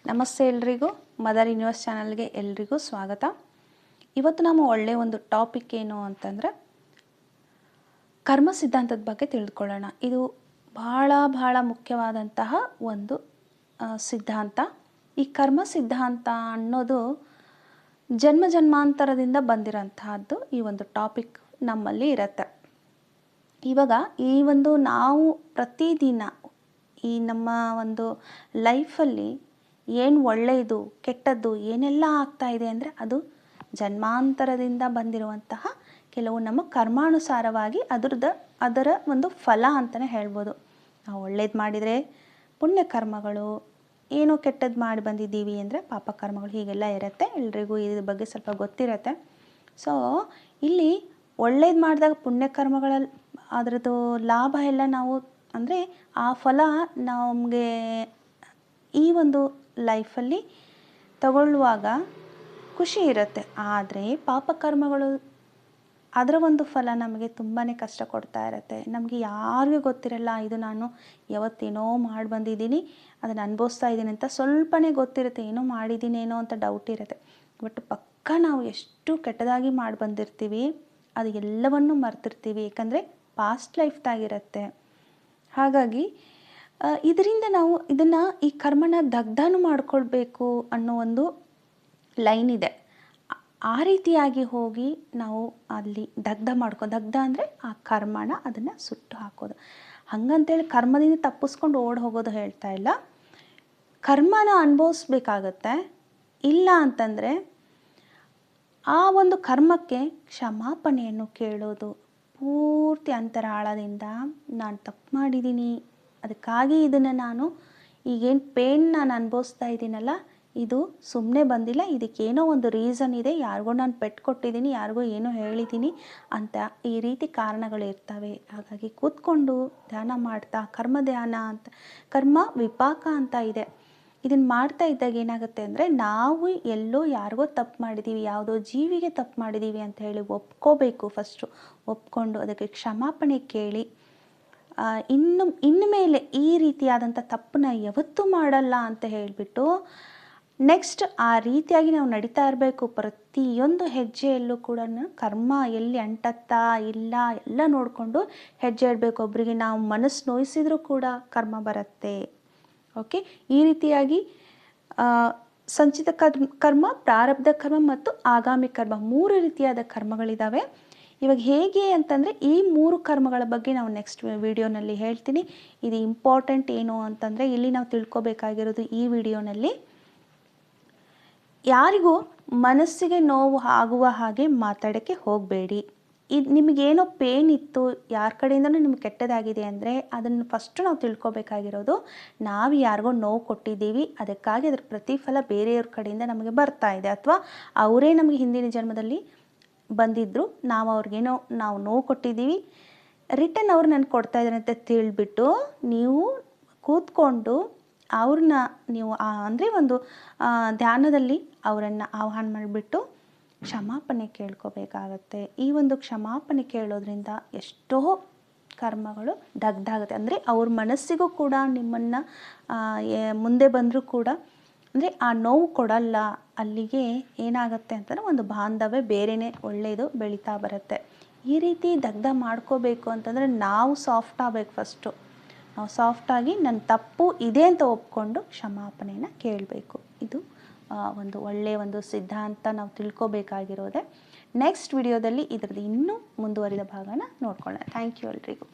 ನಮಸ್ತೆ ಎಲ್ರಿಗೂ mother universe ಚಾನಲ್ಗೆ ಎಲ್ರಿಗೂ ಸ್ವಾಗತ. ಇವತ್ತು ನಾವು ಒಳ್ಳೆಯ ಒಂದು ಟಾಪಿಕ್ ಏನು ಅಂತಂದರೆ ಕರ್ಮ ಸಿದ್ಧಾಂತದ ಬಗ್ಗೆ ತಿಳಿದುಕೊಳ್ಳೋಣ. ಇದು ಬಹಳ ಮುಖ್ಯವಾದಂತಹ ಒಂದು ಸಿದ್ಧಾಂತ. ಈ ಕರ್ಮ ಸಿದ್ಧಾಂತ ಅನ್ನೋದು ಜನ್ಮ ಜನ್ಮಾಂತರದಿಂದ ಬಂದಿರೋಂತಹದ್ದು. ಈ ಒಂದು ಟಾಪಿಕ್ ನಮ್ಮಲ್ಲಿ ಇರುತ್ತೆ. ಇವಾಗ ಈ ಒಂದು ನಾವು ಪ್ರತಿದಿನ ಈ ನಮ್ಮ ಒಂದು ಲೈಫಲ್ಲಿ ಏನು ಒಳ್ಳೆಯದು ಕೆಟ್ಟದ್ದು ಏನೆಲ್ಲ ಆಗ್ತಾ ಇದೆ ಅಂದರೆ ಅದು ಜನ್ಮಾಂತರದಿಂದ ಬಂದಿರುವಂತಹ ಕೆಲವು ನಮ್ಮ ಕರ್ಮಾನುಸಾರವಾಗಿ ಅದರ ಒಂದು ಫಲ ಅಂತಲೇ ಹೇಳ್ಬೋದು. ನಾವು ಒಳ್ಳೇದು ಮಾಡಿದರೆ ಪುಣ್ಯ ಕರ್ಮಗಳು, ಏನೋ ಕೆಟ್ಟದ್ದು ಮಾಡಿ ಬಂದಿದ್ದೀವಿ ಅಂದರೆ ಪಾಪ ಕರ್ಮಗಳು, ಹೀಗೆಲ್ಲ ಇರುತ್ತೆ. ಎಲ್ರಿಗೂ ಇದ್ರ ಬಗ್ಗೆ ಸ್ವಲ್ಪ ಗೊತ್ತಿರುತ್ತೆ. ಸೊ ಇಲ್ಲಿ ಒಳ್ಳೇದು ಮಾಡಿದಾಗ ಪುಣ್ಯಕರ್ಮಗಳಲ್ಲಿ ಅದರದ್ದು ಲಾಭ ಎಲ್ಲ ನಾವು ಅಂದರೆ ಆ ಫಲ ನಮಗೆ ಈ ಒಂದು ಲೈಫಲ್ಲಿ ತಗೊಳ್ಳುವಾಗ ಖುಷಿ ಇರುತ್ತೆ. ಆದರೆ ಪಾಪಕರ್ಮಗಳು ಅದರ ಒಂದು ಫಲ ನಮಗೆ ತುಂಬಾ ಕಷ್ಟ ಕೊಡ್ತಾ ಇರುತ್ತೆ. ನಮಗೆ ಯಾರಿಗೂ ಗೊತ್ತಿರಲ್ಲ, ಇದು ನಾನು ಯಾವತ್ತೇನೋ ಮಾಡಿ ಬಂದಿದ್ದೀನಿ, ಅದನ್ನು ಅನುಭವಿಸ್ತಾ ಇದ್ದೀನಿ ಅಂತ ಸ್ವಲ್ಪನೇ ಗೊತ್ತಿರುತ್ತೆ. ಏನೋ ಮಾಡಿದ್ದೀನೇನೋ ಅಂತ ಡೌಟ್ ಇರುತ್ತೆ. ಬಟ್ ಪಕ್ಕ ನಾವು ಎಷ್ಟು ಕೆಟ್ಟದಾಗಿ ಮಾಡಿ ಬಂದಿರ್ತೀವಿ, ಅದು ಎಲ್ಲವನ್ನೂ ಮರ್ತಿರ್ತೀವಿ. ಏಕೆಂದರೆ ಪಾಸ್ಟ್ ಲೈಫ್ದಾಗಿರುತ್ತೆ. ಹಾಗಾಗಿ ಇದರಿಂದ ನಾವು ಇದನ್ನು ಈ ಕರ್ಮನ ದಗ್ಧನೂ ಮಾಡ್ಕೊಳ್ಬೇಕು ಅನ್ನೋ ಒಂದು ಲೈನ್ ಇದೆ. ಆ ರೀತಿಯಾಗಿ ಹೋಗಿ ನಾವು ಅಲ್ಲಿ ದಗ್ಧ ಅಂದರೆ ಆ ಕರ್ಮನ ಅದನ್ನು ಸುಟ್ಟು ಹಾಕೋದು. ಹಾಗಂತೇಳಿ ಕರ್ಮದಿಂದ ತಪ್ಪಿಸ್ಕೊಂಡು ಓಡಿ ಹೋಗೋದು ಹೇಳ್ತಾ ಇಲ್ಲ. ಕರ್ಮನ ಅನುಭವಿಸ್ಬೇಕಾಗತ್ತೆ. ಇಲ್ಲ ಅಂತಂದರೆ ಆ ಒಂದು ಕರ್ಮಕ್ಕೆ ಕ್ಷಮಾಪಣೆಯನ್ನು ಕೇಳೋದು. ಪೂರ್ತಿ ಅಂತರಾಳದಿಂದ ನಾನು ತಪ್ಪು ಮಾಡಿದ್ದೀನಿ, ಅದಕ್ಕಾಗಿ ಇದನ್ನು ನಾನು ಈಗೇನು ಪೇನ್ ನಾನು ಅನುಭವಿಸ್ತಾ ಇದ್ದೀನಲ್ಲ, ಇದು ಸುಮ್ಮನೆ ಬಂದಿಲ್ಲ, ಇದಕ್ಕೇನೋ ಒಂದು ರೀಸನ್ ಇದೆ, ಯಾರಿಗೋ ನಾನು ಪೆಟ್ಟು ಕೊಟ್ಟಿದ್ದೀನಿ, ಯಾರಿಗೋ ಏನೋ ಹೇಳಿದ್ದೀನಿ ಅಂತ ಈ ರೀತಿ ಕಾರಣಗಳಿರ್ತವೆ. ಹಾಗಾಗಿ ಕೂತ್ಕೊಂಡು ಧ್ಯಾನ ಮಾಡ್ತಾ, ಕರ್ಮ ಧ್ಯಾನ ಅಂತ, ಕರ್ಮ ವಿಪಾಕ ಅಂತ ಇದೆ. ಇದನ್ನು ಮಾಡ್ತಾ ಇದ್ದಾಗ ಏನಾಗುತ್ತೆ ಅಂದರೆ ನಾವು ಎಲ್ಲೋ ಯಾರಿಗೋ ತಪ್ಪು ಮಾಡಿದ್ದೀವಿ, ಯಾವುದೋ ಜೀವಿಗೆ ತಪ್ಪು ಮಾಡಿದ್ದೀವಿ ಅಂತ ಹೇಳಿ ಒಪ್ಕೋಬೇಕು. ಫಸ್ಟು ಒಪ್ಕೊಂಡು ಅದಕ್ಕೆ ಕ್ಷಮಾಪಣೆ ಕೇಳಿ ಇನ್ನು ಮೇಲೆ ಈ ರೀತಿಯಾದಂಥ ತಪ್ಪನ್ನ ಯಾವತ್ತೂ ಮಾಡಲ್ಲ ಅಂತ ಹೇಳಿಬಿಟ್ಟು ನೆಕ್ಸ್ಟ್ ಆ ರೀತಿಯಾಗಿ ನಾವು ನಡೀತಾ ಇರಬೇಕು. ಪ್ರತಿಯೊಂದು ಹೆಜ್ಜೆಯಲ್ಲೂ ಕೂಡ ಕರ್ಮ ಎಲ್ಲಿ ಅಂಟತ್ತಾ ಇಲ್ಲ ಎಲ್ಲ ನೋಡಿಕೊಂಡು ಹೆಜ್ಜೆ ಇಡಬೇಕು. ಒಬ್ಬರಿಗೆ ನಾವು ಮನಸ್ಸು ನೋಯಿಸಿದ್ರೂ ಕೂಡ ಕರ್ಮ ಬರುತ್ತೆ. ಓಕೆ, ಈ ರೀತಿಯಾಗಿ ಸಂಚಿತ ಕರ್ಮ, ಪ್ರಾರಬ್ಧ ಕರ್ಮ ಮತ್ತು ಆಗಾಮಿ ಕರ್ಮ, 3 ರೀತಿಯಾದ ಕರ್ಮಗಳಿದ್ದಾವೆ. ಇವಾಗ ಹೇಗೆ ಅಂತಂದರೆ ಈ 3 ಕರ್ಮಗಳ ಬಗ್ಗೆ ನಾವು ನೆಕ್ಸ್ಟ್ ವಿಡಿಯೋನಲ್ಲಿ ಹೇಳ್ತೀನಿ. ಇದು ಇಂಪಾರ್ಟೆಂಟ್ ಏನು ಅಂತಂದರೆ ಇಲ್ಲಿ ನಾವು ತಿಳ್ಕೊಬೇಕಾಗಿರೋದು ಈ ವಿಡಿಯೋನಲ್ಲಿ, ಯಾರಿಗೂ ಮನಸ್ಸಿಗೆ ನೋವು ಆಗುವ ಹಾಗೆ ಮಾತಾಡೋಕ್ಕೆ ಹೋಗಬೇಡಿ. ಇದು ನಿಮಗೇನೋ ಪೇನ್ ಇತ್ತು, ಯಾರ ಕಡೆಯಿಂದನೂ ನಿಮ್ಗೆ ಕೆಟ್ಟದಾಗಿದೆ ಅಂದರೆ ಅದನ್ನು ಫಸ್ಟು ನಾವು ತಿಳ್ಕೊಬೇಕಾಗಿರೋದು, ನಾವು ಯಾರಿಗೋ ನೋವು ಕೊಟ್ಟಿದ್ದೀವಿ, ಅದಕ್ಕಾಗಿ ಅದರ ಪ್ರತಿಫಲ ಬೇರೆಯವ್ರ ಕಡೆಯಿಂದ ನಮಗೆ ಬರ್ತಾ ಇದೆ, ಅಥವಾ ಅವರೇ ನಮಗೆ ಹಿಂದಿನ ಜನ್ಮದಲ್ಲಿ ಬಂದಿದ್ದರು, ನಾವು ಅವ್ರಿಗೇನೋ ನಾವು ನೋವು ಕೊಟ್ಟಿದ್ದೀವಿ, ರಿಟರ್ನ್ ಅವ್ರು ನನಗೆ ಕೊಡ್ತಾ ಇದ್ದಾರೆ ಅಂತ ತಿಳಿಬಿಟ್ಟು ನೀವು ಕೂತ್ಕೊಂಡು ಅವ್ರನ್ನ ನೀವು ಅಂದರೆ ಒಂದು ಧ್ಯಾನದಲ್ಲಿ ಅವರನ್ನು ಆಹ್ವಾನ ಮಾಡಿಬಿಟ್ಟು ಕ್ಷಮಾಪಣೆ ಕೇಳ್ಕೋಬೇಕಾಗತ್ತೆ. ಈ ಒಂದು ಕ್ಷಮಾಪಣೆ ಕೇಳೋದ್ರಿಂದ ಎಷ್ಟೋ ಕರ್ಮಗಳು ದಗ್ಧ ಆಗುತ್ತೆ. ಅಂದರೆ ಅವ್ರ ಮನಸ್ಸಿಗೂ ಕೂಡ ನಿಮ್ಮನ್ನು ಮುಂದೆ ಬಂದರೂ ಕೂಡ ಅಂದರೆ ಆ ನೋವು ಕೊಡಲ್ಲ. ಅಲ್ಲಿಗೆ ಏನಾಗುತ್ತೆ ಅಂತಂದರೆ ಒಂದು ಬಾಂಧವ್ಯ ಬೇರೆಯೇ ಒಳ್ಳೆಯದು ಬೆಳೀತಾ ಬರುತ್ತೆ. ಈ ರೀತಿ ದಗ್ಧ ಮಾಡ್ಕೋಬೇಕು ಅಂತಂದರೆ ನಾವು ಸಾಫ್ಟ್ ಆಗಬೇಕು. ಫಸ್ಟು ನಾವು ಸಾಫ್ಟಾಗಿ ನನ್ನ ತಪ್ಪು ಇದೆ ಅಂತ ಒಪ್ಕೊಂಡು ಕ್ಷಮಾಪಣೆಯನ್ನು ಕೇಳಬೇಕು. ಇದು ಒಂದು ಒಳ್ಳೆಯ ಒಂದು ಸಿದ್ಧಾಂತ ನಾವು ತಿಳ್ಕೊಬೇಕಾಗಿರೋದೆ. ನೆಕ್ಸ್ಟ್ ವಿಡಿಯೋದಲ್ಲಿ ಇದರದ್ದು ಇನ್ನೂ ಮುಂದುವರಿದ ಭಾಗನ ನೋಡ್ಕೊಳ್ಳೋಣ. ಥ್ಯಾಂಕ್ ಯು ಎಲ್ರಿಗೂ.